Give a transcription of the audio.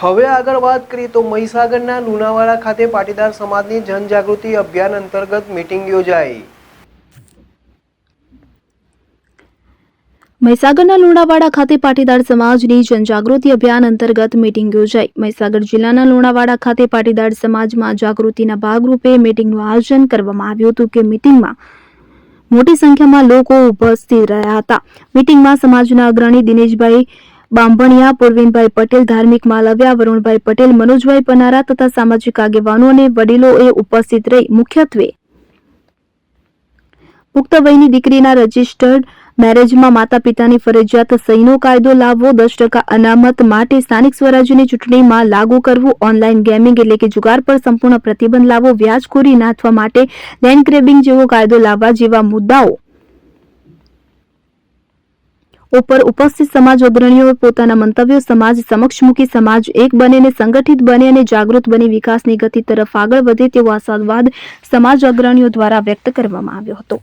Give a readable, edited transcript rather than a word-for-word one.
હવે આગળ વાત કરીએ તો મહીસાગરના લુણાવાડા ખાતે પાટીદાર સમાજની જનજાગૃતિ અભિયાન અંતર્ગત મીટિંગ યોજાઈ। મહીસાગરના લુણાવાડા ખાતે પાટીદાર સમાજની જનજાગૃતિ અભિયાન અંતર્ગત મીટિંગ યોજાઈ। મહીસાગર જિલ્લાના લુણાવાડા ખાતે પાટીદાર સમાજમાં જાગૃતિના ભાગરૂપે મીટિંગનું આયોજન કરવામાં આવ્યું હતું કે મીટિંગમાં મોટી સંખ્યામાં લોકો ઉપસ્થિત રહ્યા હતા। મીટિંગમાં સમાજના અગ્રણી દિનેશભાઈ બાંભણિયા, પૂર્વિનભાઈ પટેલ, ધાર્મિક માલવ્યા, વરુણભાઈ પટેલ, મનોજભાઈ પનારા તથા સામાજિક આગેવાનો અને વડીલોએ ઉપસ્થિત રહી મુખ્યત્વે પુખ્ત વયની દીકરીના રજીસ્ટર્ડ મેરેજમાં માતા પિતાની ફરજિયાત સહીનો કાયદો લાવવો, 10% અનામત માટે સ્થાનિક સ્વરાજ્યની ચૂંટણીમાં લાગુ કરવું, ઓનલાઈન ગેમિંગ એટલે કે જુગાર પર સંપૂર્ણ પ્રતિબંધ લાવવો, વ્યાજખોરી નાથવા માટે લેન્ડ ગ્રેબિંગ જેવો કાયદો લાવવા જેવા મુદ્દાઓ ઉપર ઉપસ્થિત સમાજ અગ્રણીઓએ પોતાના મંતવ્યો સમાજ સમક્ષ મૂકી સમાજ એક બને અને સંગઠિત બને અને જાગૃત બની વિકાસની ગતિ તરફ આગળ વધે તેવો આશાવાદ સમાજ અગ્રણીઓ દ્વારા વ્યક્ત કરવામાં આવ્યો હતો।